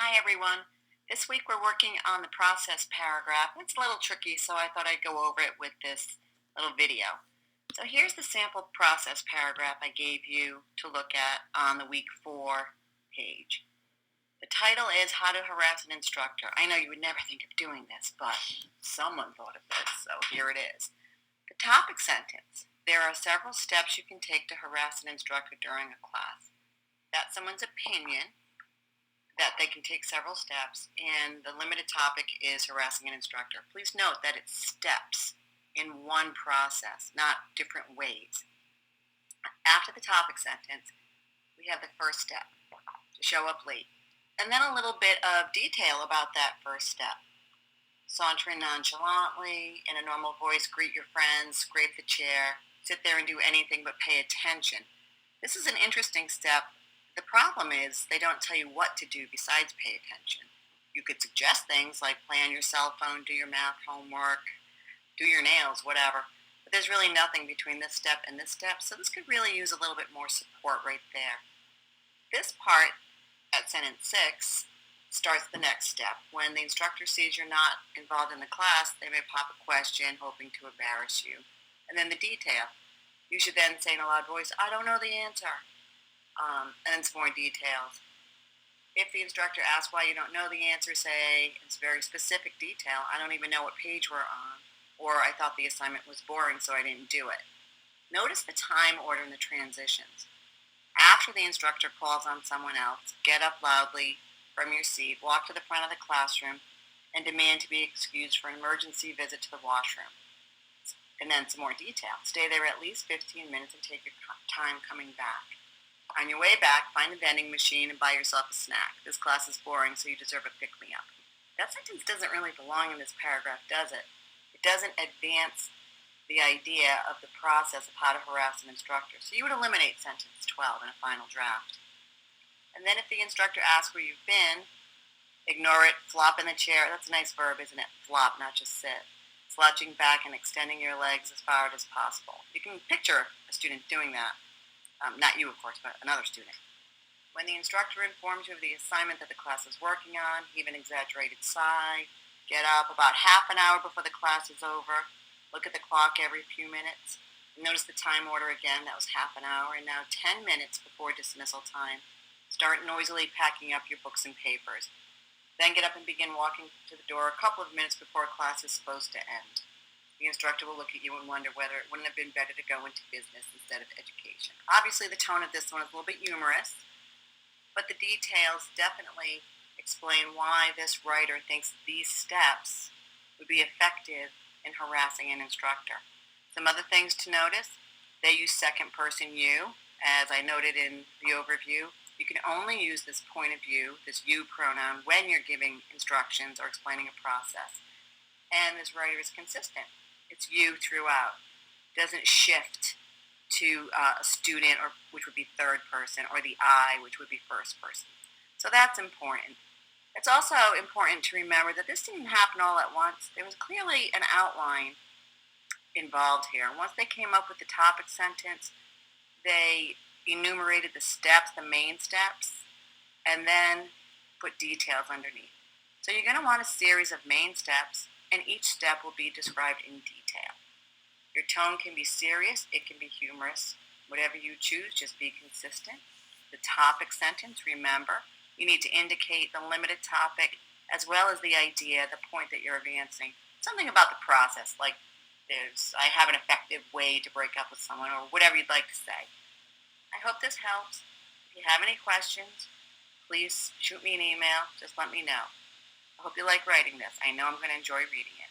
Hi, everyone. This week we're working on the process paragraph. It's a little tricky, so I thought I'd go over it with this little video. So here's the sample process paragraph I gave you to look at on the week 4 page. The title is How to Harass an Instructor. I know you would never think of doing this, but someone thought of this, so here it is. The topic sentence. There are several steps you can take to harass an instructor during a class. That's someone's opinion that they can take several steps, and the limited topic is harassing an instructor. Please note that it's steps in one process, not different ways. After the topic sentence, we have the first step, to show up late, and then a little bit of detail about that first step. Saunter in nonchalantly, in a normal voice, greet your friends, scrape the chair, sit there and do anything but pay attention. This is an interesting step. The problem is they don't tell you what to do besides pay attention. You could suggest things like play on your cell phone, do your math homework, do your nails, whatever. But there's really nothing between this step and this step, so this could really use a little bit more support right there. This part at sentence 6 starts the next step. When the instructor sees you're not involved in the class, they may pop a question hoping to embarrass you. And then the detail. You should then say in a loud voice, I don't know the answer. And then some more details. If the instructor asks why you don't know the answer, say it's very specific detail. I don't even know what page we're on, or I thought the assignment was boring, so I didn't do it. Notice the time order in the transitions. After the instructor calls on someone else, get up loudly from your seat, walk to the front of the classroom, and demand to be excused for an emergency visit to the washroom. And then some more detail. Stay there at least 15 minutes and take your time coming back. On your way back, find a vending machine and buy yourself a snack. This class is boring, so you deserve a pick-me-up. That sentence doesn't really belong in this paragraph, does it? It doesn't advance the idea of the process of how to harass an instructor. So you would eliminate sentence 12 in a final draft. And then if the instructor asks where you've been, ignore it, flop in the chair. That's a nice verb, isn't it? Flop, not just sit. Slouching back and extending your legs as far as possible. You can picture a student doing that. Not you, of course, but another student. When the instructor informs you of the assignment that the class is working on, give an exaggerated sigh, get up about half an hour before the class is over, look at the clock every few minutes, notice the time order again, that was half an hour, and now 10 minutes before dismissal time, start noisily packing up your books and papers. Then get up and begin walking to the door a couple of minutes before class is supposed to end. The instructor will look at you and wonder whether it wouldn't have been better to go into business instead of education. Obviously, the tone of this one is a little bit humorous, but the details definitely explain why this writer thinks these steps would be effective in harassing an instructor. Some other things to notice, they use second person you. As I noted in the overview, you can only use this point of view, this you pronoun, when you're giving instructions or explaining a process. And this writer is consistent. It's you throughout. It doesn't shift to a student, or which would be third person, or the I, which would be first person. So that's important. It's also important to remember that this didn't happen all at once. There was clearly an outline involved here. Once they came up with the topic sentence, they enumerated the steps, the main steps, and then put details underneath. So you're going to want a series of main steps, and each step will be described in detail. Your tone can be serious, it can be humorous. Whatever you choose, just be consistent. The topic sentence, remember, you need to indicate the limited topic as well as the idea, the point that you're advancing. Something about the process, like I have an effective way to break up with someone, or whatever you'd like to say. I hope this helps. If you have any questions, please shoot me an email. Just let me know. I hope you like writing this. I know I'm going to enjoy reading it.